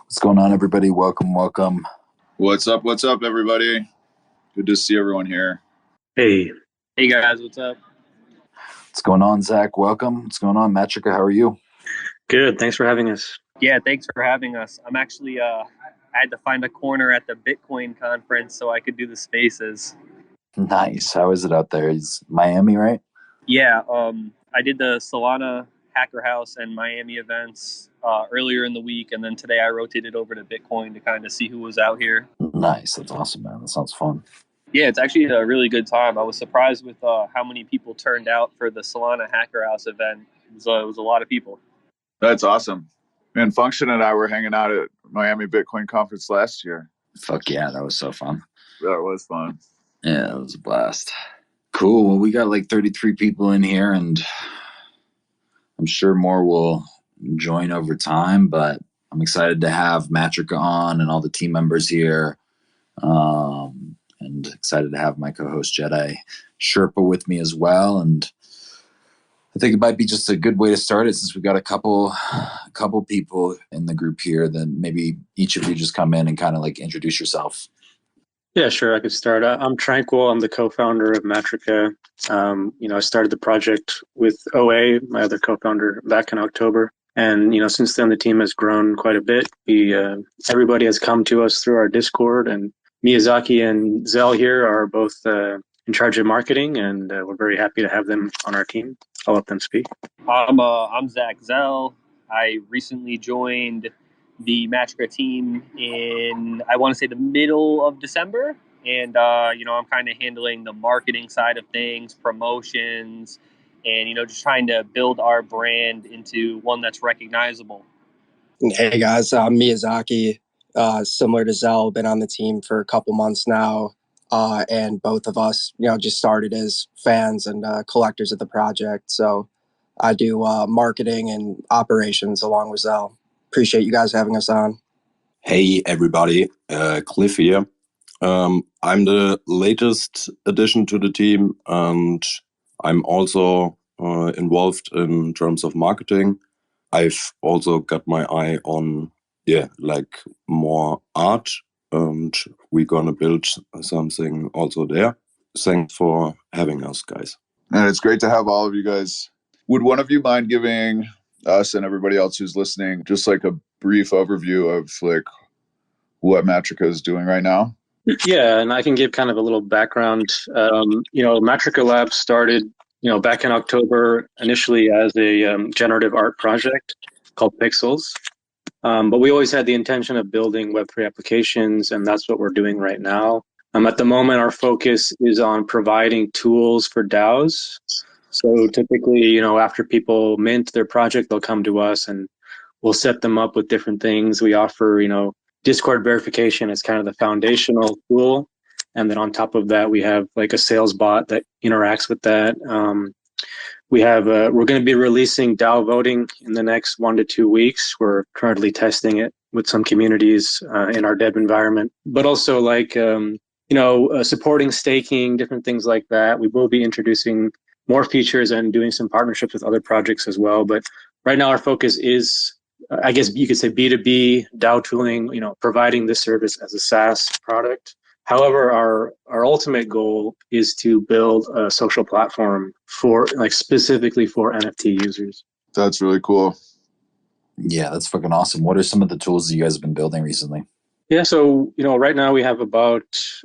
What's going on, everybody? Welcome. What's up, everybody? Good to see everyone here. Hey, Hey guys, what's up? What's going on, Zach? Welcome. What's going on, Matrica? How are you? good. Thanks for having us. Yeah, thanks for having us. I'm actually I had to find a corner at the Bitcoin conference so I could do the spaces. Nice. How is it out there? It's Miami, right? Yeah, I did the Solana Hacker House and Miami events earlier in the week, and then today I rotated over to Bitcoin to kind of see who was out here. Nice. That's awesome, man. That sounds fun. Yeah, it's actually a really good time. I was surprised with how many people turned out for the Solana Hacker House event. It was a lot of people. That's awesome. Man, Function and I were hanging out at Miami Bitcoin conference last year. Fuck yeah, that was so fun. That was fun. Yeah, it was a blast. Cool. Well, we got like 33 people in here, and I'm sure more will join over time, but I'm excited to have Matrica on and all the team members here. And excited to have my co-host Jedi Sherpa with me as well. And I think it might be just a good way to start it since we've got a couple people in the group here. Then maybe each of you just come in and kind of like introduce yourself. Yeah, sure. I could start. I'm Tranquil. I'm the co-founder of Matrica. I started the project with OA, my other co-founder, back in October. And, since then the team has grown quite a bit. Everybody has come to us through our Discord, and Miyazaki and Zell here are both in charge of marketing, and we're very happy to have them on our team. I'll let them speak. I'm Zach Zell. I recently joined the Matrica team in, I want to say, the middle of December. And, I'm kind of handling the marketing side of things, promotions, and, just trying to build our brand into one that's recognizable. Hey guys, I'm Miyazaki. Similar to Zell, been on the team for a couple months now. And both of us, just started as fans and collectors of the project. So I do marketing and operations along with Zell. Appreciate you guys having us on. Hey everybody, Cliff here. I'm the latest addition to the team, and I'm also involved in terms of marketing. I've also got my eye on, like more art, and we're gonna build something also there. Thanks for having us, guys. And it's great to have all of you guys. Would one of you mind giving us and everybody else who's listening just like a brief overview of like what Matrica is doing right now? Yeah, and I can give kind of a little background. Matrica Labs started, back in October, initially as a generative art project called Pixels. But we always had the intention of building Web3 applications, and that's what we're doing right now. At the moment, our focus is on providing tools for DAOs. So typically, after people mint their project, they'll come to us and we'll set them up with different things. We offer, Discord verification as kind of the foundational tool. And then on top of that, we have like a sales bot that interacts with that. We're going to be releasing DAO voting in the next 1 to 2 weeks. We're currently testing it with some communities in our dev environment, but also supporting staking, different things like that. We will be introducing more features and doing some partnerships with other projects as well. But right now our focus is, I guess you could say, B2B DAO tooling, providing this service as a SaaS product. However, our ultimate goal is to build a social platform specifically for NFT users. That's really cool. Yeah, that's fucking awesome. What are some of the tools that you guys have been building recently? Yeah, so right now we have about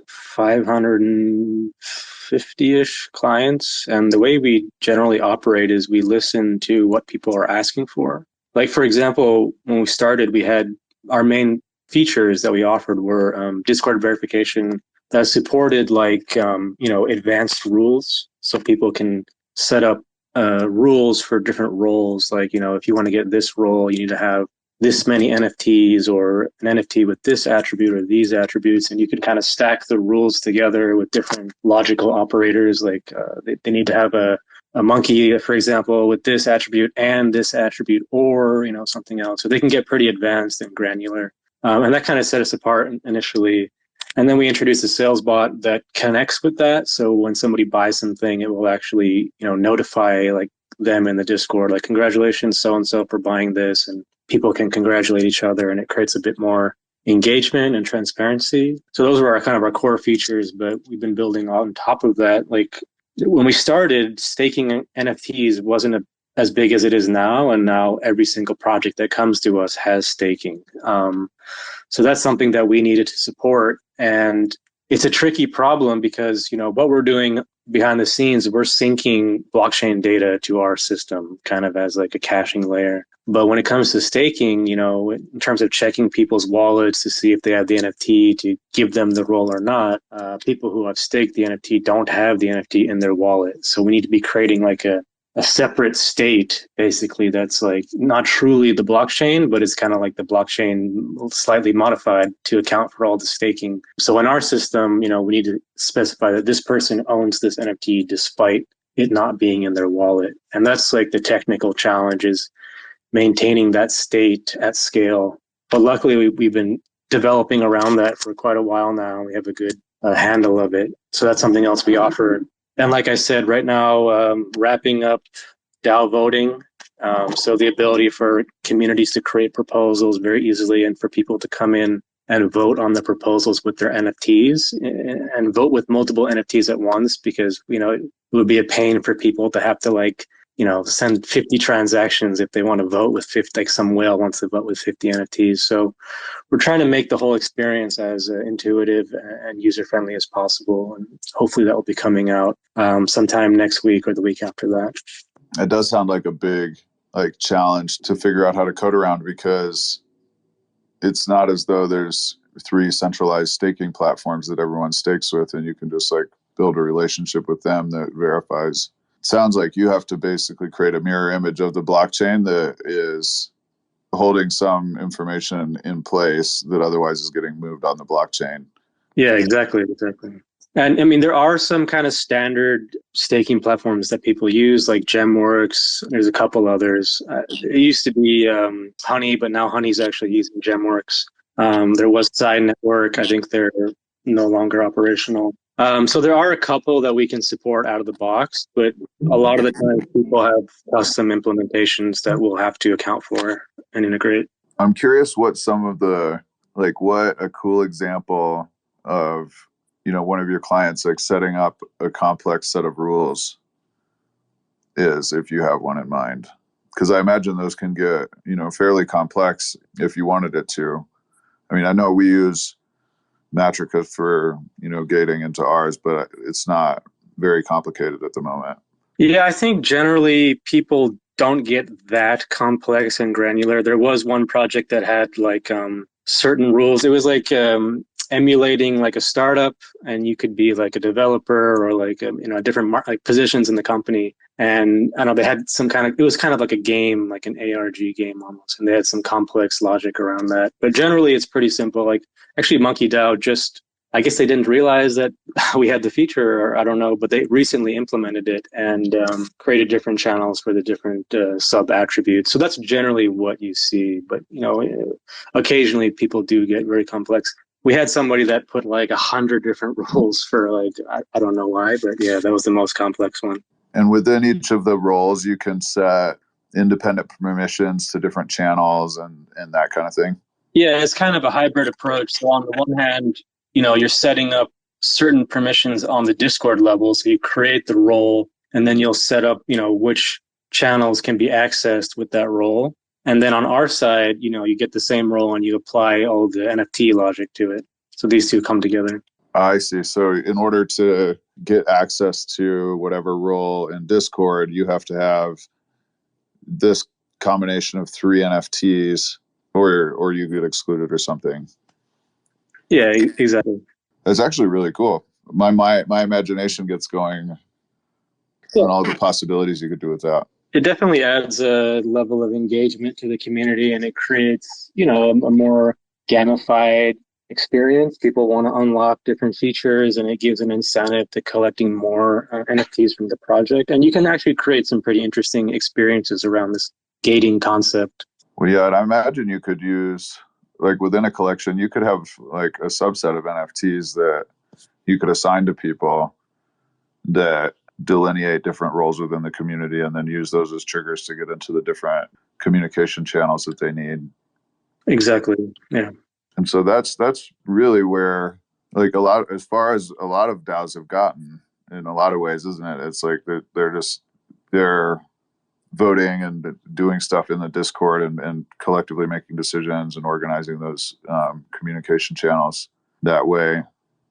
550-ish clients, and the way we generally operate is we listen to what people are asking for. Like, for example, when we started, we had our main features that we offered were Discord verification that supported advanced rules, so people can set up rules for different roles. Like, if you want to get this role, you need to have this many NFTs or an NFT with this attribute or these attributes, and you can kind of stack the rules together with different logical operators. Like they need to have a monkey, for example, with this attribute and this attribute, or something else. So they can get pretty advanced and granular, and that kind of set us apart initially. And then we introduced a sales bot that connects with that. So when somebody buys something, it will actually notify like them in the Discord, like, congratulations so and so for buying this, and people can congratulate each other, and it creates a bit more engagement and transparency. So those were our core features, but we've been building on top of that. Like when we started, staking NFTs wasn't as big as it is now, and now every single project that comes to us has staking. So that's something that we needed to support, and it's a tricky problem because what we're doing behind the scenes, we're syncing blockchain data to our system, kind of as like a caching layer. But when it comes to staking, in terms of checking people's wallets to see if they have the NFT to give them the role or not, people who have staked the NFT don't have the NFT in their wallet. So we need to be creating like a separate state, basically, that's like not truly the blockchain, but it's kind of like the blockchain slightly modified to account for all the staking. So in our system, we need to specify that this person owns this NFT despite it not being in their wallet. And that's like the technical challenge, is maintaining that state at scale. But luckily, we've been developing around that for quite a while now. We have a good handle of it. So that's something else we offer. And like I said, right now, wrapping up DAO voting. So the ability for communities to create proposals very easily, and for people to come in and vote on the proposals with their NFTs, and vote with multiple NFTs at once, because, it would be a pain for people to have to send 50 transactions if they want to vote with 50, like some whale wants to vote with 50 NFTs. So we're trying to make the whole experience as intuitive and user-friendly as possible. And hopefully that will be coming out sometime next week or the week after that. It does sound like a big challenge to figure out how to code around, because it's not as though there's 3 centralized staking platforms that everyone stakes with and you can just build a relationship with them that verifies. It sounds like you have to basically create a mirror image of the blockchain that is holding some information in place that otherwise is getting moved on the blockchain. Yeah, exactly. And I mean, there are some kind of standard staking platforms that people use, like GemWorks. There's a couple others. It used to be Honey, but now Honey's actually using GemWorks. There was Side Network. I think they're no longer operational. So there are a couple that we can support out of the box, but a lot of the time people have custom implementations that we'll have to account for and integrate. I'm curious what some of the, what a cool example of, one of your clients setting up a complex set of rules is, if you have one in mind. Because I imagine those can get, fairly complex if you wanted it to. I mean, I know we use Matrica for, gating into ours, but it's not very complicated at the moment. Yeah, I think generally people don't get that complex and granular. There was one project that had certain rules. It was emulating a startup, and you could be a developer or different positions in the company. And I know they had it was kind of like a game, like an ARG game almost, and they had some complex logic around that. But generally it's pretty simple. Actually Monkey DAO I guess they didn't realize that we had the feature, or I don't know, but they recently implemented it and created different channels for the different sub attributes. So that's generally what you see. But, occasionally people do get very complex. We had somebody that put 100 different rules for I don't know why, but yeah, that was the most complex one. And within each of the roles, you can set independent permissions to different channels and that kind of thing. Yeah, it's kind of a hybrid approach. So on the one hand, you're setting up certain permissions on the Discord level. So you create the role, and then you'll set up, which channels can be accessed with that role. And then on our side, you get the same role and you apply all the NFT logic to it. So these two come together. I see. So in order to get access to whatever role in Discord, you have to have this combination of 3 NFTs, or you get excluded or something. Yeah, exactly. That's actually really cool. My imagination gets going on all the possibilities you could do with that. It definitely adds a level of engagement to the community, and it creates, a more gamified experience. People want to unlock different features, and it gives an incentive to collecting more NFTs from the project. And you can actually create some pretty interesting experiences around this gating concept. Well, yeah, and I imagine you could use, within a collection, you could have a subset of NFTs that you could assign to people that delineate different roles within the community and then use those as triggers to get into the different communication channels that they need. Exactly. Yeah. And so that's really where, like, as far as a lot of DAOs have gotten in a lot of ways, isn't it? It's like they're voting and doing stuff in the Discord and collectively making decisions and organizing those communication channels that way.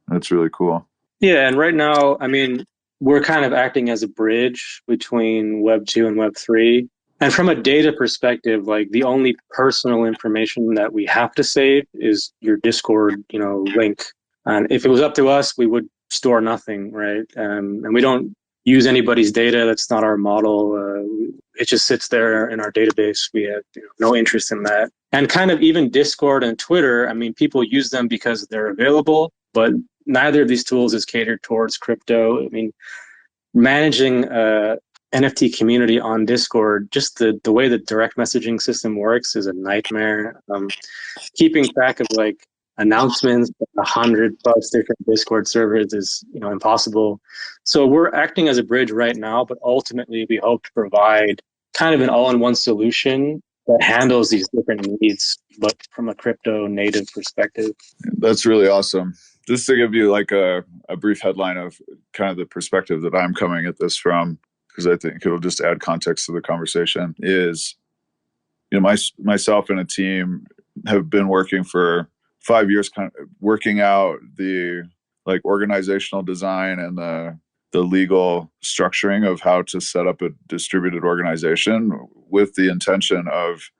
That's really cool. Yeah, and right now, I mean, we're kind of acting as a bridge between Web 2 and Web 3. And from a data perspective, like the only personal information that we have to save is your Discord, link. And if it was up to us, we would store nothing, right? And we don't use anybody's data. That's not our model. It just sits there in our database. We have no interest in that. And kind of even Discord and Twitter, I mean, people use them because they're available, but neither of these tools is catered towards crypto. I mean, managing a NFT community on Discord, just the way the direct messaging system works is a nightmare. Keeping track of like announcements, 100+ different Discord servers is impossible. So we're acting as a bridge right now, but ultimately we hope to provide kind of an all-in-one solution that handles these different needs, but from a crypto native perspective. That's really awesome. Just to give you like a brief headline of kind of the perspective that I'm coming at this from, because I think it'll just add context to the conversation, is, myself and a team have been working for 5 years, kind of working out the like organizational design and the legal structuring of how to set up a distributed organization with the intention of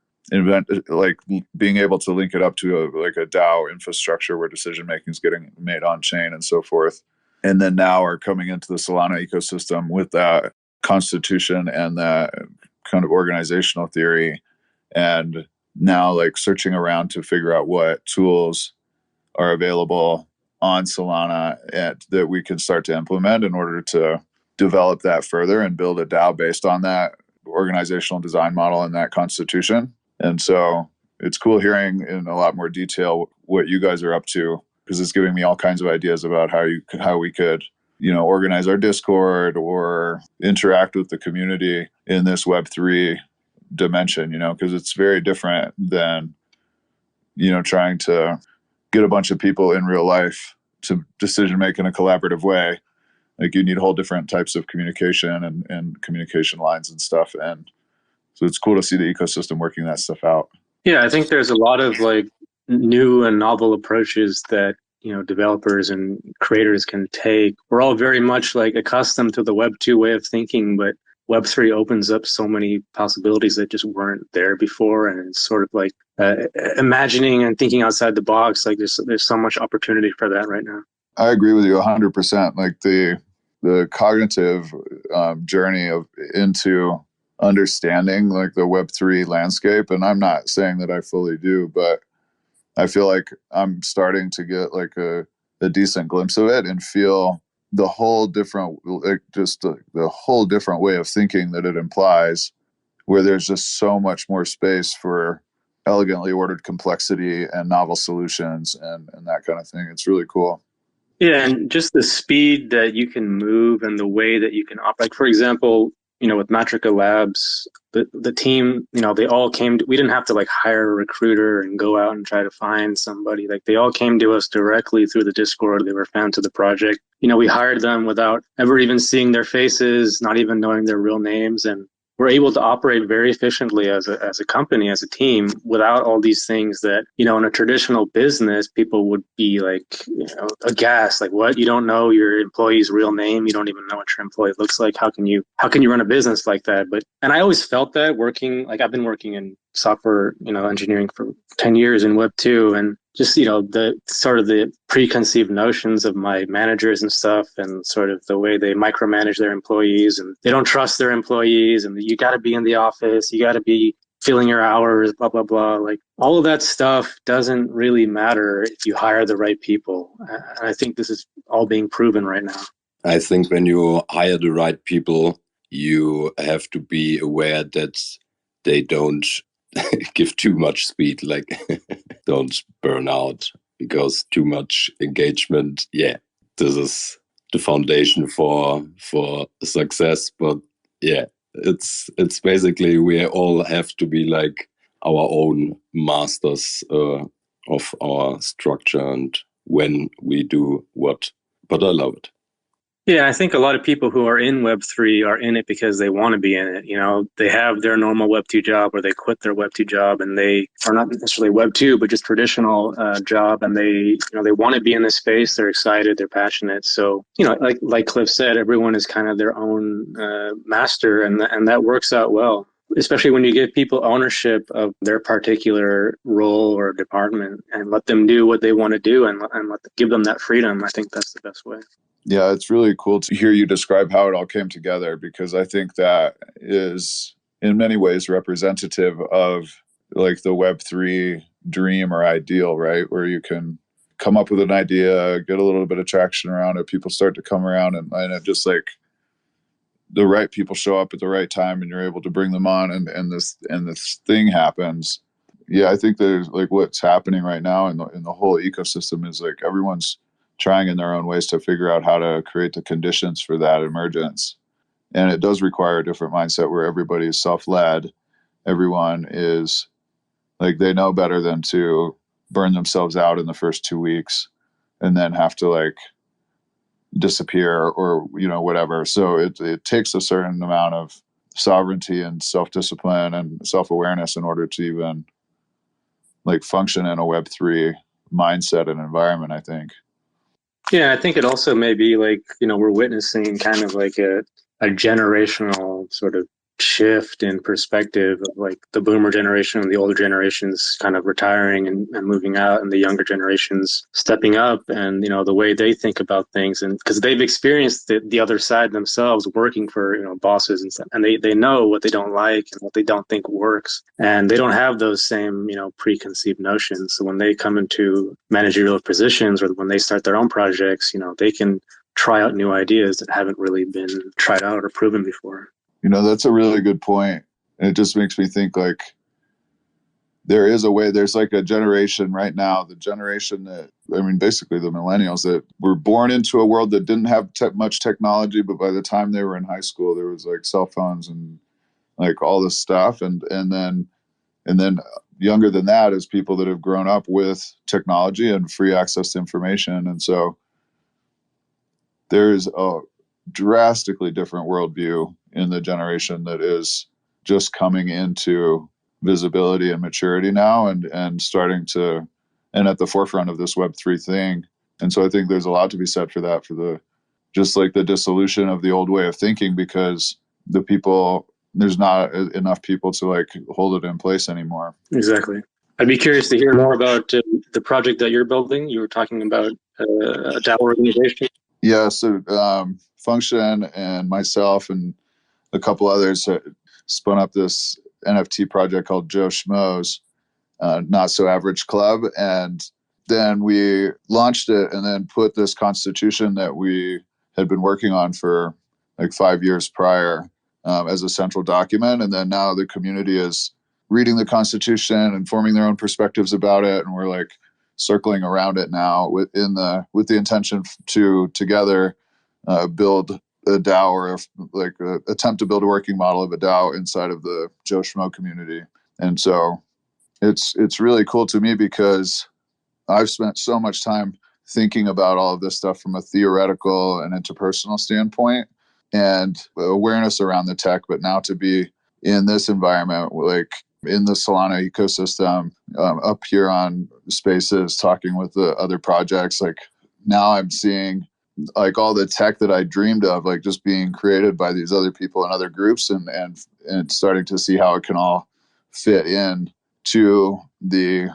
being able to link it up to a DAO infrastructure where decision making is getting made on chain and so forth. And then now are coming into the Solana ecosystem with that constitution and that kind of organizational theory, and now like searching around to figure out what tools are available on Solana and that we can start to implement in order to develop that further and build a DAO based on that organizational design model and that constitution. And so it's cool hearing in a lot more detail what you guys are up to, because it's giving me all kinds of ideas about how we could organize our Discord or interact with the community in this Web3 dimension, because it's very different than trying to get a bunch of people in real life to decision make in a collaborative way. Like you need whole different types of communication and communication lines and stuff. And so it's cool to see the ecosystem working that stuff out. Yeah, I think there's a lot of like new and novel approaches that developers and creators can take. We're all very much like accustomed to the Web 2 way of thinking, but Web 3 opens up so many possibilities that just weren't there before, and it's sort of like imagining and thinking outside the box. Like there's so much opportunity for that right now. I agree with you 100%. Like the cognitive journey into understanding like the Web3 landscape, and I'm not saying that I fully do, but I feel like I'm starting to get like a decent glimpse of it and feel the whole different, like just the whole different way of thinking that it implies, where there's just so much more space for elegantly ordered complexity and novel solutions and that kind of thing. It's really cool. Yeah, and just the speed that you can move and the way that you can operate. Like, for example, with Matrica Labs, the team, they all we didn't have to like hire a recruiter and go out and try to find somebody. Like they all came to us directly through the Discord. They were fans of the project. We hired them without ever even seeing their faces, not even knowing their real names. And we're able to operate very efficiently as a company, as a team, without all these things that, in a traditional business, people would be like, aghast. Like, what? You don't know your employee's real name. You don't even know what your employee looks like. How can you run a business like that? And I always felt that I've been working in software, engineering for 10 years in Web 2, and just, the sort of the preconceived notions of my managers and stuff, and sort of the way they micromanage their employees, and they don't trust their employees, and you got to be in the office, you got to be filling your hours, blah, blah, blah. Like all of that stuff doesn't really matter if you hire the right people. And I think this is all being proven right now. I think when you hire the right people, you have to be aware that they don't give too much speed, like don't burn out, because too much engagement, this is the foundation for success. But yeah, it's basically we all have to be like our own masters of our structure and when we do what. But I love it. Yeah, I think a lot of people who are in Web3 are in it because they want to be in it. You know, they have their normal Web2 job or they quit their Web2 job and they are not necessarily Web2, but just traditional job. And they want to be in this space. They're excited. They're passionate. So, like Cliff said, everyone is kind of their own master and that works out well. Especially when you give people ownership of their particular role or department and let them do what they want to do and give them that freedom. I think that's the best way. Yeah, it's really cool to hear you describe how it all came together, because I think that is in many ways representative of like the Web3 dream or ideal, right? Where you can come up with an idea, get a little bit of traction around it, people start to come around, and it just like the right people show up at the right time and you're able to bring them on, and this thing happens. Yeah, I think there's like what's happening right now in the whole ecosystem is like everyone's trying in their own ways to figure out how to create the conditions for that emergence. And it does require a different mindset where everybody is self-led. Everyone is like, they know better than to burn themselves out in the first 2 weeks and then have to like disappear or, whatever. So it takes a certain amount of sovereignty and self-discipline and self-awareness in order to even like function in a Web3 mindset and environment, I think. Yeah, I think it also may be like, we're witnessing kind of like a generational sort of shift in perspective of like the boomer generation and the older generations kind of retiring and moving out and the younger generations stepping up and, the way they think about things. And because they've experienced the other side themselves working for, bosses and stuff. And they know what they don't like and what they don't think works. And they don't have those same, preconceived notions. So when they come into managerial positions or when they start their own projects, they can try out new ideas that haven't really been tried out or proven before. That's a really good point. And it just makes me think like there is a way, there's like a generation right now, the generation that, basically the millennials that were born into a world that didn't have much technology, but by the time they were in high school, there was like cell phones and like all this stuff. And then younger than that is people that have grown up with technology and free access to information. And so there's a drastically different worldview in the generation that is just coming into visibility and maturity now and starting to, and at the forefront of this Web3 thing. And so I think there's a lot to be said for that, for just like the dissolution of the old way of thinking, because there's not enough people to like hold it in place anymore. Exactly. I'd be curious to hear more about the project that you're building. You were talking about a DAO organization. Yeah, so Function and myself and a couple others spun up this NFT project called Shmoes, Not So Average Club. And then we launched it and then put this constitution that we had been working on for like 5 years prior as a central document. And then now the community is reading the constitution and forming their own perspectives about it. And we're like circling around it now with the intention to together build a DAO or like attempt to build a working model of a DAO inside of the Joe Schmo community. And so it's really cool to me because I've spent so much time thinking about all of this stuff from a theoretical and interpersonal standpoint and awareness around the tech, but now to be in this environment, like in the Solana ecosystem, up here on Spaces, talking with the other projects, like now I'm seeing like all the tech that I dreamed of, like just being created by these other people and other groups and starting to see how it can all fit in to the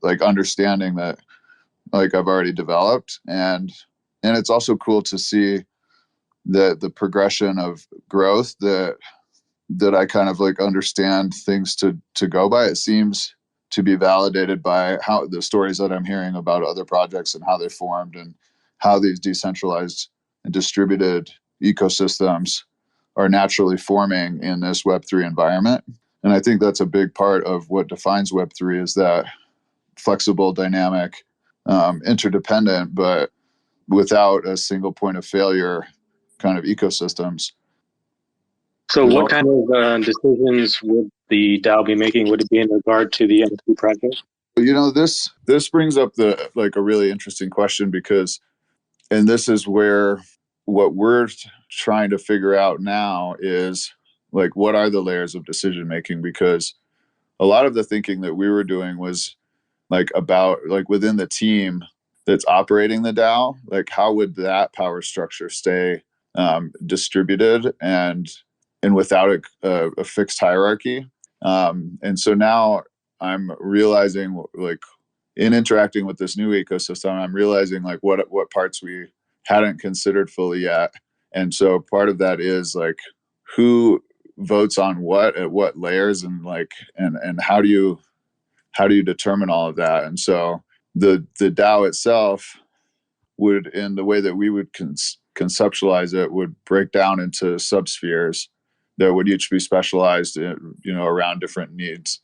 like understanding that like I've already developed. And it's also cool to see the progression of growth that I kind of like understand things to go by. It seems to be validated by how the stories that I'm hearing about other projects and how they formed and how these decentralized and distributed ecosystems are naturally forming in this Web3 environment. And I think that's a big part of what defines Web3 is that flexible, dynamic, interdependent, but without a single point of failure kind of ecosystems. So what kind of decisions would the DAO be making? Would it be in regard to the NFT project? This brings up a really interesting question, because, and this is where what we're trying to figure out now is like, what are the layers of decision making? Because a lot of the thinking that we were doing was like about like within the team that's operating the DAO, like how would that power structure stay distributed and without a fixed hierarchy. And so now I'm realizing, like, in interacting with this new ecosystem, I'm realizing like what parts we hadn't considered fully yet. And so part of that is like who votes on what at what layers, and like and how do you determine all of that? And so the DAO itself would, in the way that we would conceptualize it, would break down into subspheres that would each be specialized in, around different needs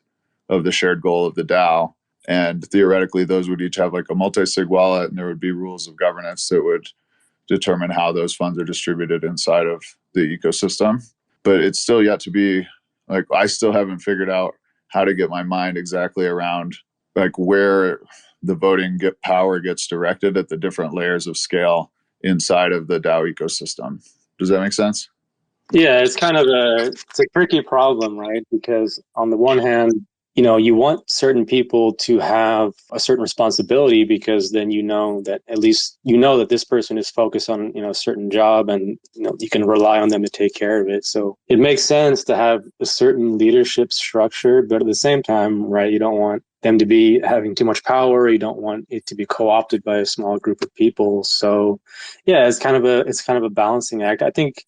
of the shared goal of the DAO. And theoretically, those would each have like a multi-sig wallet, and there would be rules of governance that would determine how those funds are distributed inside of the ecosystem. But it's still yet to be, like, I still haven't figured out how to get my mind exactly around like where the voting power gets directed at the different layers of scale inside of the DAO ecosystem. Does that make sense? Yeah, it's a tricky problem, right? Because on the one hand, you want certain people to have a certain responsibility, because then that at least that this person is focused on a certain job, and you can rely on them to take care of it. So it makes sense to have a certain leadership structure, but at the same time, right, you don't want them to be having too much power. You don't want it to be co-opted by a small group of people. So yeah, it's kind of a balancing act. I think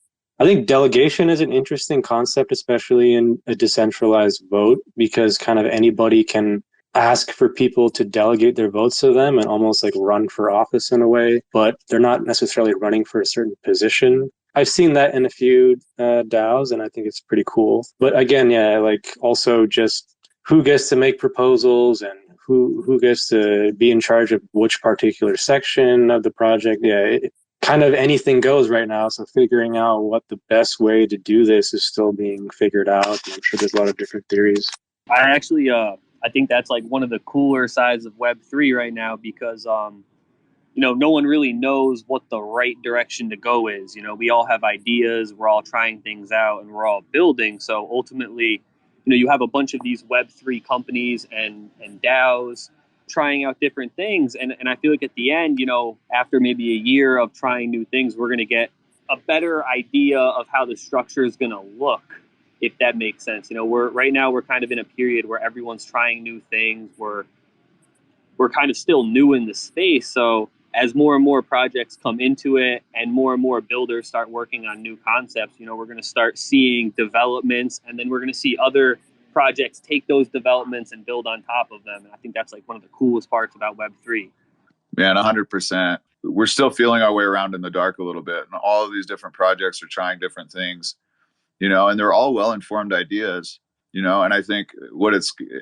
delegation is an interesting concept, especially in a decentralized vote, because kind of anybody can ask for people to delegate their votes to them and almost like run for office in a way, but they're not necessarily running for a certain position. I've seen that in a few DAOs, and I think it's pretty cool. But again, yeah, like also just who gets to make proposals and who gets to be in charge of which particular section of the project. Yeah, kind of anything goes right now. So figuring out what the best way to do this is still being figured out. I'm sure there's a lot of different theories. I think that's like one of the cooler sides of Web3 right now, because no one really knows what the right direction to go is. We all have ideas, we're all trying things out, and we're all building. So ultimately, you have a bunch of these Web3 companies and DAOs trying out different things. And I feel like at the end, after maybe a year of trying new things, we're going to get a better idea of how the structure is going to look, if that makes sense. We're kind of in a period where everyone's trying new things. We're kind of still new in the space. So as more and more projects come into it and more builders start working on new concepts, we're going to start seeing developments, and then we're going to see other projects take those developments and build on top of them. And I think that's like one of the coolest parts about Web3. Man, 100%. We're still feeling our way around in the dark a little bit. And all of these different projects are trying different things, and they're all well-informed ideas, and I think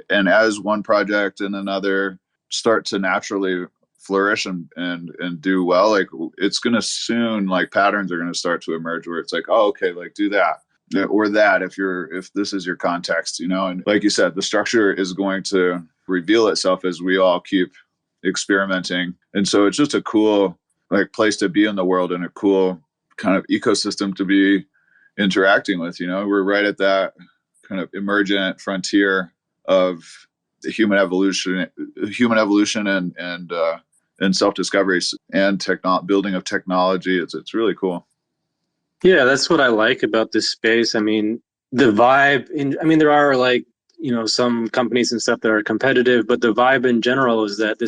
and as one project and another start to naturally flourish and do well, like it's going to soon, like patterns are going to start to emerge where it's like, oh, okay, like do that or that if this is your context, and like you said, the structure is going to reveal itself as we all keep experimenting. And so it's just a cool like place to be in the world, and a cool kind of ecosystem to be interacting with. We're right at that kind of emergent frontier of the human evolution and self-discovery and building of technology. It's really cool. Yeah, that's what I like about this space. I mean, the vibe there are like, some companies and stuff that are competitive, but the vibe in general is that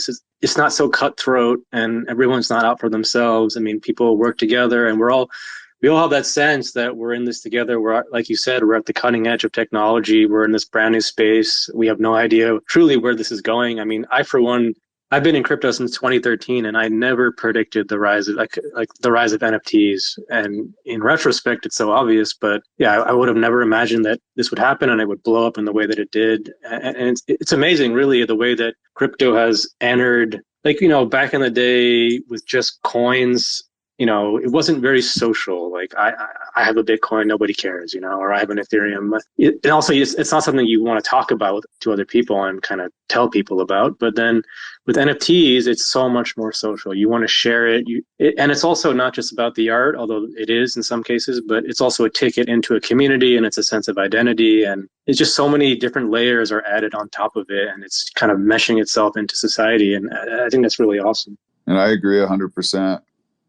it's not so cutthroat and everyone's not out for themselves. I mean, people work together, and we all have that sense that we're in this together. We're, like you said, we're at the cutting edge of technology. We're in this brand new space. We have no idea truly where this is going. I mean, I, for one, I've been in crypto since 2013, and I never predicted the rise of like the rise of NFTs. And in retrospect, it's so obvious, but yeah, I would have never imagined that this would happen and it would blow up in the way that it did. And it's amazing, really, the way that crypto has entered. Like, back in the day with just coins, it wasn't very social. Like I have a Bitcoin, nobody cares, or I have an Ethereum. And also, it's not something you want to talk about to other people and kind of tell people about. But then with NFTs, it's so much more social. You want to share it, and it's also not just about the art, although it is in some cases, but it's also a ticket into a community, and it's a sense of identity, and it's just so many different layers are added on top of it, and it's kind of meshing itself into society, and I think that's really awesome. And I agree 100%.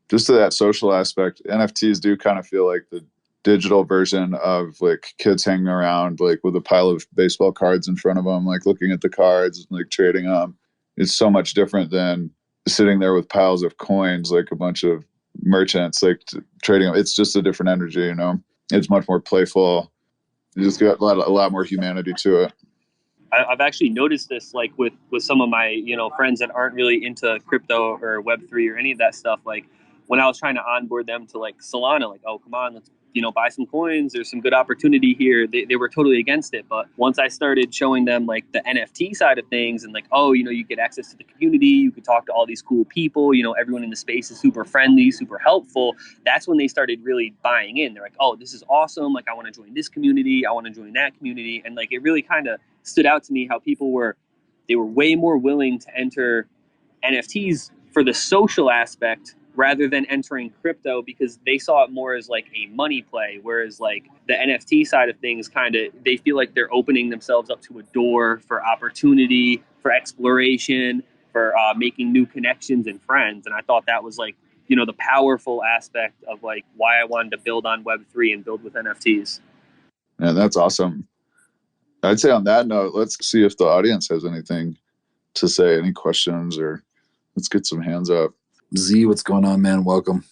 Just to that social aspect, NFTs do kind of feel like the digital version of like kids hanging around like with a pile of baseball cards in front of them, like looking at the cards and like trading them. It's so much different than sitting there with piles of coins, like a bunch of merchants, like trading them. It's just a different energy, It's much more playful. You just got a lot more humanity to it. I've actually noticed this, like with some of my friends that aren't really into crypto or Web3 or any of that stuff. Like when I was trying to onboard them to like Solana, like, oh, come on, let's buy some coins. There's some good opportunity here. They were totally against it. But once I started showing them like the NFT side of things and like, oh, you get access to the community, you could talk to all these cool people, everyone in the space is super friendly, super helpful. That's when they started really buying in. They're like, oh, this is awesome. Like I want to join this community. I want to join that community. And like, it really kind of stood out to me how they were way more willing to enter NFTs for the social aspect rather than entering crypto, because they saw it more as like a money play, whereas like the NFT side of things, kind of they feel like they're opening themselves up to a door for opportunity, for exploration, for making new connections and friends. And I thought that was like the powerful aspect of like why I wanted to build on Web3 and build with NFTs. Yeah, that's awesome. I'd say on that note, let's see if the audience has anything to say, any questions, or let's get some hands up. Z, what's going on, man? Welcome.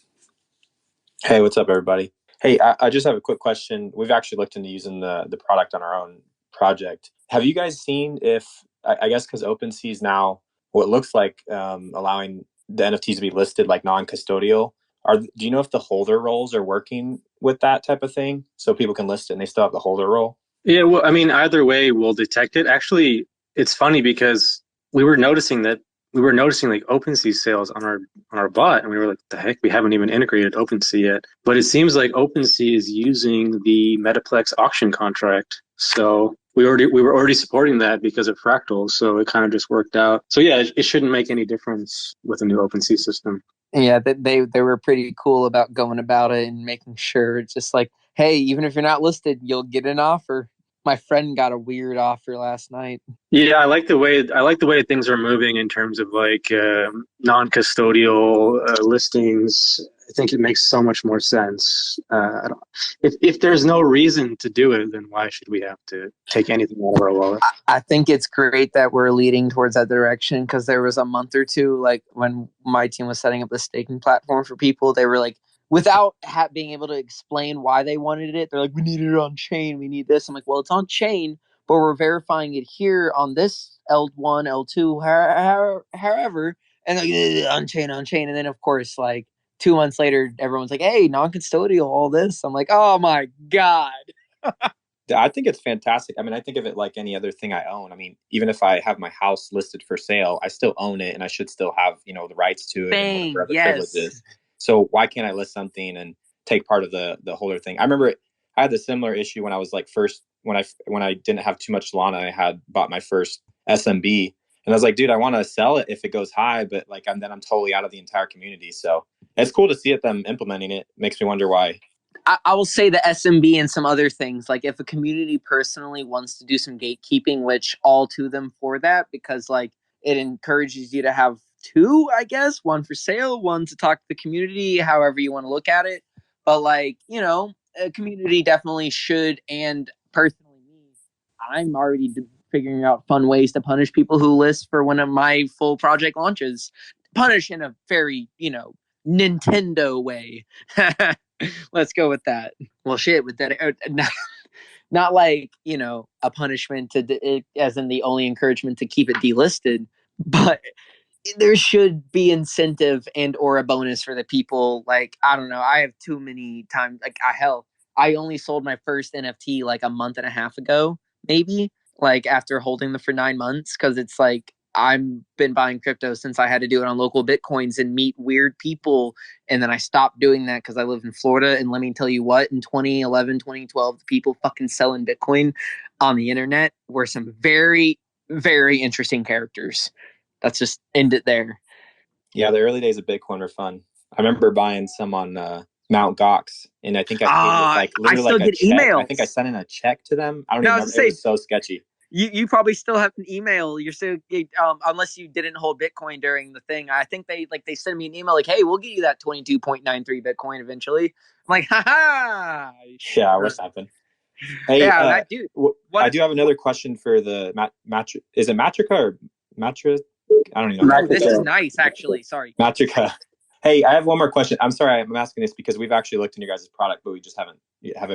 Hey, what's up, everybody? Hey, I just have a quick question. We've actually looked into using the product on our own project. Have you guys seen if, I guess because OpenSea is now what looks like allowing the NFTs to be listed like non-custodial, do you know if the holder roles are working with that type of thing so people can list it and they still have the holder role? Yeah, well, I mean, either way, we'll detect it. Actually, it's funny because we were noticing like OpenSea sales on our bot, and we were like, "The heck, we haven't even integrated OpenSea yet." But it seems like OpenSea is using the Metaplex auction contract, so we were already supporting that because of fractals. So it kind of just worked out. So yeah, it shouldn't make any difference with a new OpenSea system. Yeah, they were pretty cool about going about it and making sure it's just like, hey, even if you're not listed, you'll get an offer. My friend got a weird offer last night. Yeah, I like the way things are moving in terms of like non-custodial listings. I think it makes so much more sense. If there's no reason to do it, then why should we have to take anything out of our wallet? I think it's great that we're leading towards that direction, because there was a month or two, like when my team was setting up the staking platform for people, they were like, without being able to explain why they wanted it, they're like, we need it on chain, we need this. I'm like, well, it's on chain, but we're verifying it here on this L1, L2, however, and like, on chain. And then, of course, like 2 months later, everyone's like, hey, non-custodial, all this. I'm like, oh my God. I think it's fantastic. I mean, I think of it like any other thing I own. I mean, even if I have my house listed for sale, I still own it and I should still have, the rights to it and whatever other privileges. So why can't I list something and take part of the holder thing? I remember I had a similar issue when I was like when I didn't have too much Solana. I had bought my first SMB and I was like, dude, I want to sell it if it goes high, but like I'm totally out of the entire community. So it's cool to see them implementing it. Makes me wonder why. I will say the SMB and some other things, like if a community personally wants to do some gatekeeping, which all to them for that, because like it encourages you to have two, I guess, one for sale, one to talk to the community, however you want to look at it. But like, a community definitely should, and personally me, I'm already figuring out fun ways to punish people who list for one of my full project launches. Punish in a very, Nintendo way. Let's go with that. Well, shit, with that, not like, a punishment as in the only encouragement to keep it delisted, but there should be incentive and or a bonus for the people. Like, I don't know. I have too many times. Like, I only sold my first NFT like a month and a half ago, maybe. Like after holding them for 9 months, because it's like I've been buying crypto since I had to do it on local bitcoins and meet weird people, and then I stopped doing that because I live in Florida. And let me tell you what, in 2011, 2012, the people fucking selling Bitcoin on the internet were some very, very interesting characters. Let's just end it there. Yeah, the early days of Bitcoin were fun. I remember buying some on Mount Gox, and I think I paid with like I literally still like a get check. emails. I think I sent in a check to them. I don't No, even I was remember. to It say, was so sketchy. you probably still have an email. You're still unless you didn't hold Bitcoin during the thing. I think they send me an email like, "Hey, we'll get you that 22.93 Bitcoin eventually." I'm like, "Ha ha!" Yeah, what's happened? Hey, Yeah, that dude. I do have another question for the Is it Matrica or Matra? I don't even know. Oh, this is nice, actually. Sorry. Matrica. Hey, I have one more question. I'm sorry, I'm asking this because we've actually looked in your guys' product, but we just haven't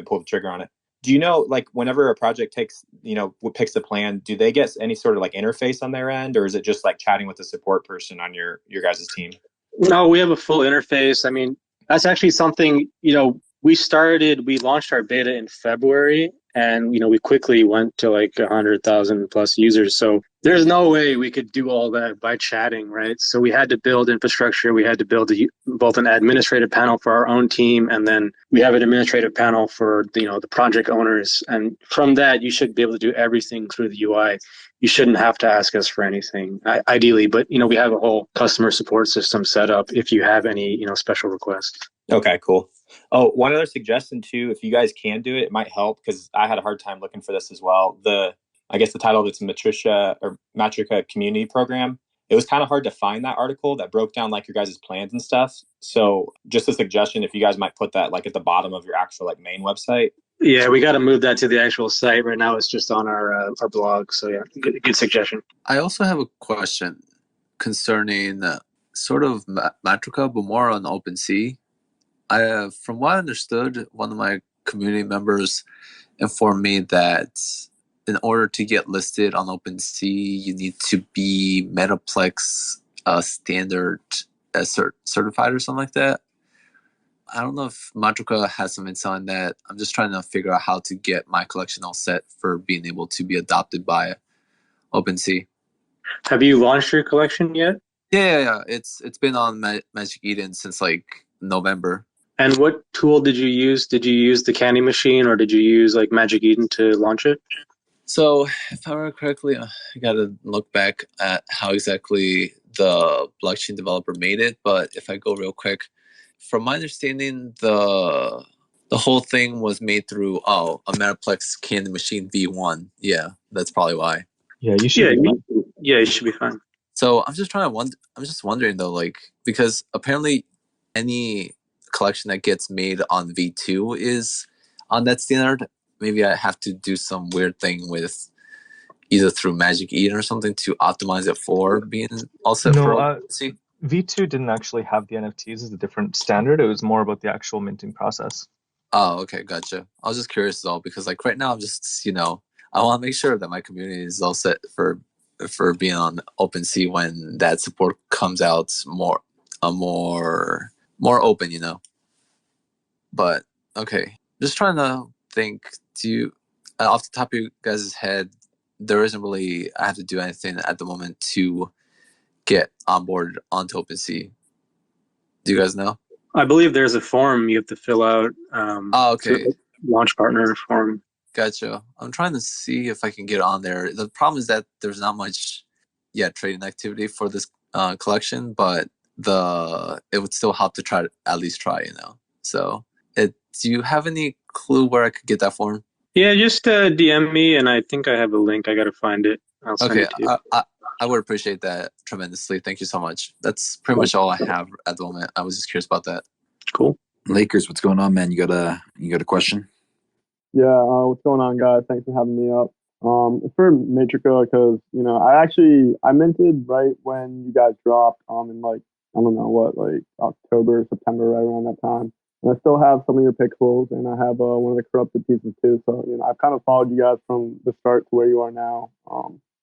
pulled the trigger on it. Do you know, like, whenever a project picks the plan, do they get any sort of like interface on their end, or is it just like chatting with the support person on your guys' team? No, we have a full interface. I mean, that's actually something, we launched our beta in February, and, we quickly went to like 100,000 plus users. So there's no way we could do all that by chatting, right? So we had to build infrastructure. We had to build both an administrative panel for our own team, and then we have an administrative panel for, the project owners. And from that, you should be able to do everything through the UI. You shouldn't have to ask us for anything, ideally, but we have a whole customer support system set up if you have any special requests. Okay, cool. Oh, one other suggestion too, if you guys can do it, it might help because I had a hard time looking for this as well. I guess the title of it's Matrica Community Program. It was kind of hard to find that article that broke down like your guys' plans and stuff. So just a suggestion, if you guys might put that like at the bottom of your actual like main website. Yeah, we got to move that to the actual site. Right now it's just on our blog. So yeah, good suggestion. I also have a question concerning sort of Matrica, but more on OpenSea. From what I understood, one of my community members informed me that in order to get listed on OpenSea, you need to be Metaplex standard certified or something like that. I don't know if Matrica has some insight on that. I'm just trying to figure out how to get my collection all set for being able to be adopted by OpenSea. Have you launched your collection yet? Yeah. It's been on Magic Eden since like November. And what tool did you use? Did you use the Candy Machine, or did you use like Magic Eden to launch it? So, if I remember correctly, I got to look back at how exactly the blockchain developer made it. But if I go real quick, from my understanding, the whole thing was made through a Metaplex Candy Machine V1. Yeah, that's probably why. Yeah, you should. Yeah, you should be fine. So I'm just I'm just wondering though, like, because apparently any collection that gets made on V2 is on that standard. Maybe I have to do some weird thing with either through Magic Eden or something to optimize it for being all set for OpenSea. V2 didn't actually have the NFTs as a different standard. It was more about the actual minting process. Oh, okay, gotcha. I was just curious though, because like right now I'm just, I want to make sure that my community is all set for being on OpenSea when that support comes out more open, But okay, just trying to think. Do you, off the top of your guys' head, there isn't really I have to do anything at the moment to get onboarded onto OpenSea. Do you guys know? I believe there's a form you have to fill out. Okay. Launch partner form. Gotcha. I'm trying to see if I can get on there. The problem is that there's not much, trading activity for this collection, but it would still help to at least try. So, do you have any clue where I could get that form? Yeah, just DM me, and I think I have a link. I got to find it. I'll send it to you. I would appreciate that tremendously. Thank you so much. That's pretty much all I have at the moment. I was just curious about that. Cool. Lakers, what's going on, man? You got a question? Yeah, what's going on, guys? Thanks for having me up. It's for Matrica because I minted right when you guys dropped in like I don't know what, like October, September, right around that time. And I still have some of your pixels, and I have one of the corrupted pieces too. So I've kind of followed you guys from the start to where you are now.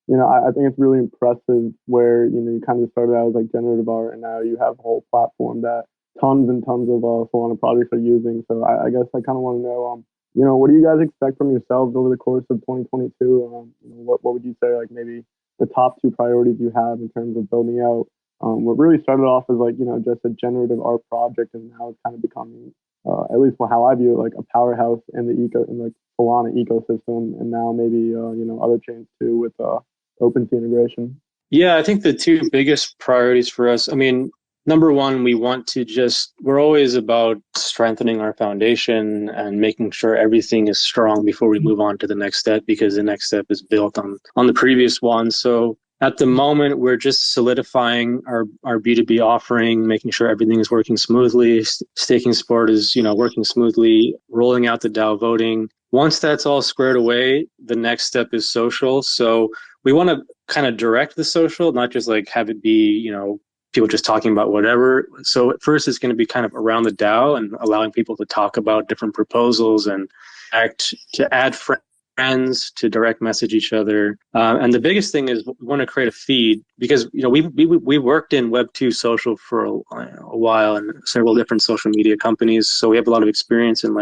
I think it's really impressive where, you kind of started out as like generative art and now you have a whole platform that tons and tons of Solana projects are using. So I guess I kind of want to know, what do you guys expect from yourselves over the course of 2022? What would you say, like maybe the top two priorities you have in terms of building out what really started off as like, just a generative art project and now it's kind of becoming, at least how I view it, like a powerhouse in the Solana ecosystem, and now maybe other chains too with OpenSea integration? Yeah, I think the two biggest priorities for us, I mean, number one, we're always about strengthening our foundation and making sure everything is strong before we move on to the next step, because the next step is built on the previous one. So at the moment, we're just solidifying our B2B offering, making sure everything is working smoothly. Staking support is, working smoothly, rolling out the DAO voting. Once that's all squared away, the next step is social. So we want to kind of direct the social, not just like have it be, people just talking about whatever. So at first it's going to be kind of around the DAO and allowing people to talk about different proposals and add friends, to direct message each other. And the biggest thing is we want to create a feed because, we worked in Web2 social for a while and several different social media companies. So we have a lot of experience in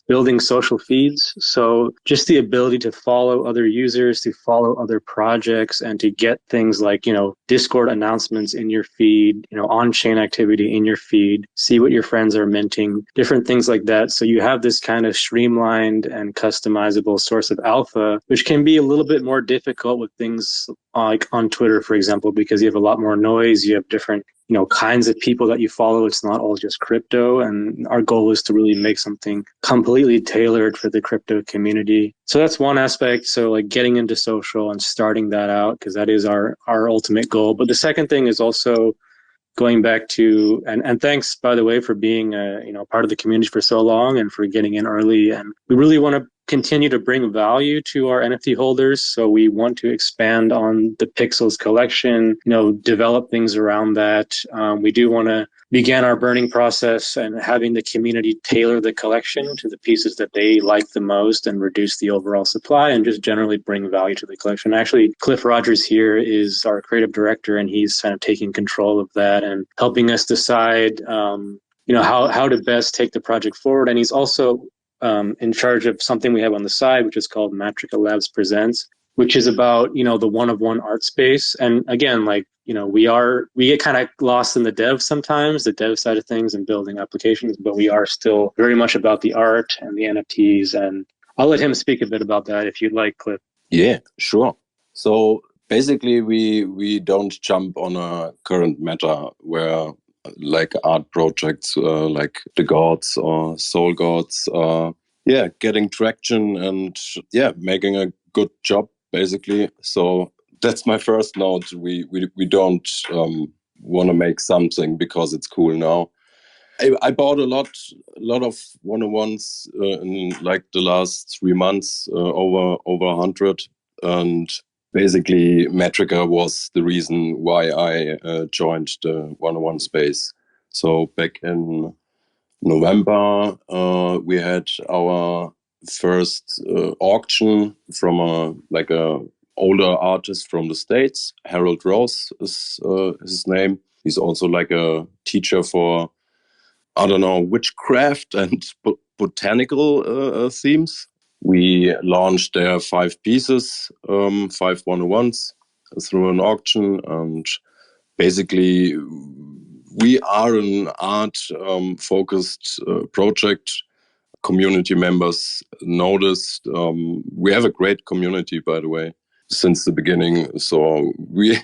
building social feeds. So just the ability to follow other users, to follow other projects, and to get things like, Discord announcements in your feed, on-chain activity in your feed, see what your friends are minting, different things like that. So you have this kind of streamlined and customizable source of alpha, which can be a little bit more difficult with things like on Twitter, for example, because you have a lot more noise. You have different, kinds of people that you follow. It's not all just crypto. And our goal is to really make something completely tailored for the crypto community. So that's one aspect. So like getting into social and starting that out, because that is our ultimate goal. But the second thing is also going back to, and thanks, by the way, for being part of the community for so long and for getting in early. And we really want to continue to bring value to our NFT holders. So we want to expand on the Pixels collection, develop things around that. We do want to begin our burning process and having the community tailor the collection to the pieces that they like the most and reduce the overall supply and just generally bring value to the collection. Actually, Cliff Rogers here is our creative director, and he's kind of taking control of that and helping us decide, how to best take the project forward. And he's also in charge of something we have on the side, which is called Matrica Labs Presents, which is about, the one-of-one art space. And again, we get kind of lost in the dev sometimes, the dev side of things and building applications, but we are still very much about the art and the NFTs. And I'll let him speak a bit about that if you'd like, Cliff. Yeah, sure. So basically, we don't jump on a current meta where like art projects like the gods or soul gods are getting traction and making a good job basically. So that's my first note. We don't want to make something because it's cool now. I bought a lot of one-on-ones in like the last 3 months, over 100, and basically Matrica was the reason why I joined the one-on-one space. So back in November, we had our first auction from a older artist from the States. Harold Rose is his name. He's also like a teacher for, I don't know, witchcraft and botanical themes. We launched their 5 pieces, 5 one-on-ones through an auction. And basically, we are an art-focused project. Community members noticed. We have a great community, by the way, since the beginning. So we,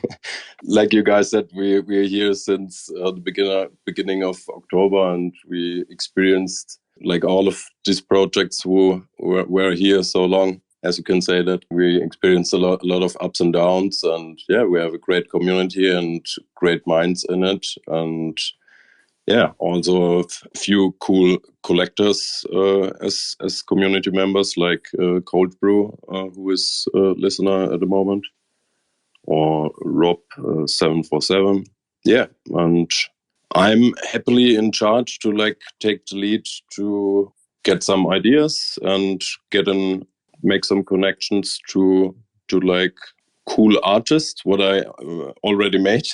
like you guys said, we're here since the beginning of October, and we experienced like all of these projects who were here so long. As you can say that we experienced a lot of ups and downs, and we have a great community and great minds in it, and also a few cool collectors as community members, like Cold Brew, who is a listener at the moment, or Rob 747. And I'm happily in charge to like take the lead to get some ideas and make some connections to like cool artist, what I already made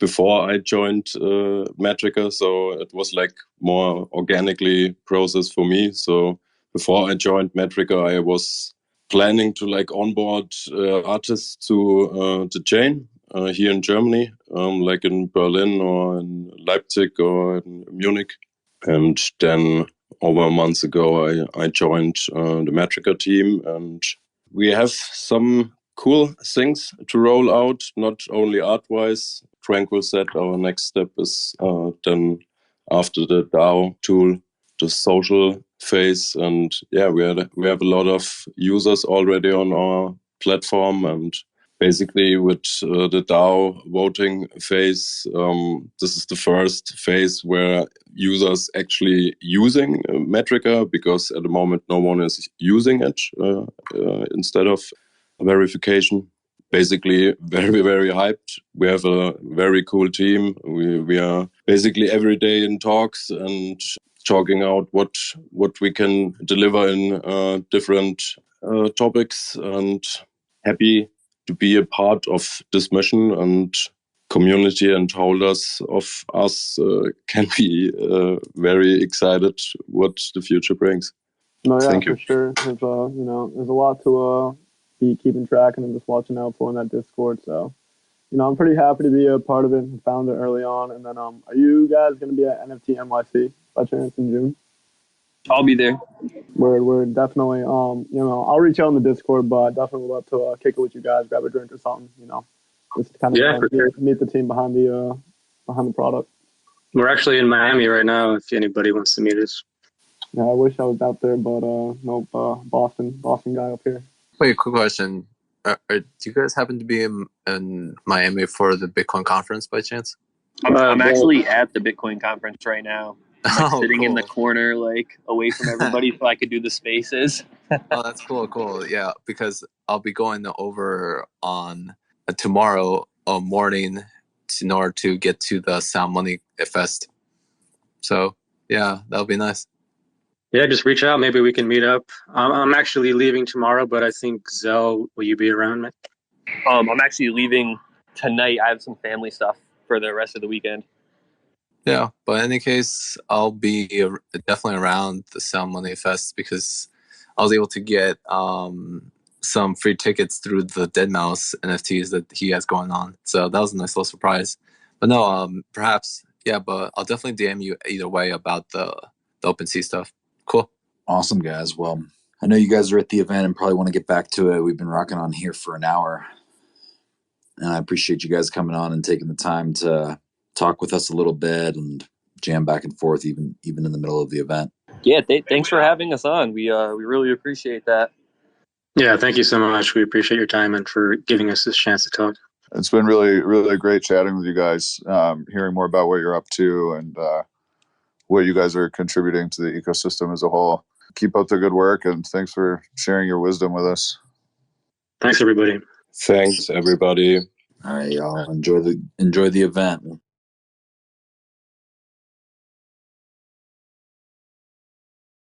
before I joined Matrica. So it was like more organically process for me. So before I joined Matrica, I was planning to like onboard artists to the chain here in Germany, like in Berlin or in Leipzig or in Munich. And then over a month ago, I joined the Matrica team, and we have some cool things to roll out, not only art-wise. Tranquil said our next step is then after the DAO tool, the social phase. And yeah, we have a lot of users already on our platform, and basically with the DAO voting phase, this is the first phase where users actually using Matrica, because at the moment no one is using it instead of verification. Basically very, very hyped. We have a very cool team. We are basically every day in talks and talking out what we can deliver in different topics, and happy to be a part of this mission, and community and holders of us can be very excited what the future brings. No, yeah, Thank for you. sure. There's there's a lot to be keeping track and just watching out for in that Discord. So, I'm pretty happy to be a part of it and found it early on. And then, are you guys going to be at NFT NYC by chance in June? I'll be there. We're definitely, I'll reach out on the Discord, but definitely would love to kick it with you guys, grab a drink or something. Just kind of for sure. meet the team behind the product. We're actually in Miami right now. If anybody wants to meet us. Yeah, I wish I was out there, but nope. Boston guy up here. Wait, quick question. Do you guys happen to be in Miami for the Bitcoin conference by chance? I'm actually at the Bitcoin conference right now. I'm sitting cool. in the corner, like away from everybody, so I could do the spaces. Oh, that's cool. Yeah, because I'll be going over on tomorrow morning in order to get to the Sound Money Fest. So yeah, that'll be nice. Yeah, just reach out. Maybe we can meet up. I'm actually leaving tomorrow, but I think Zell, will you be around, man? I'm actually leaving tonight. I have some family stuff for the rest of the weekend. Yeah, but in any case, I'll be definitely around the Sound Money Fest because I was able to get some free tickets through the Deadmau5 NFTs that he has going on. So that was a nice little surprise. But no, perhaps, yeah, but I'll definitely DM you either way about the OpenSea stuff. Cool. Awesome, guys. Well, I know you guys are at the event and probably want to get back to it. We've been rocking on here for an hour, and I appreciate you guys coming on and taking the time to talk with us a little bit and jam back and forth, even in the middle of the event. Yeah, thanks for having us on. We really appreciate that. Yeah, thank you so much. We appreciate your time and for giving us this chance to talk. It's been really, really great chatting with you guys, hearing more about what you're up to and what you guys are contributing to the ecosystem as a whole. Keep up the good work, and thanks for sharing your wisdom with us. Thanks, everybody. Thanks, everybody. All right, y'all. Enjoy the event.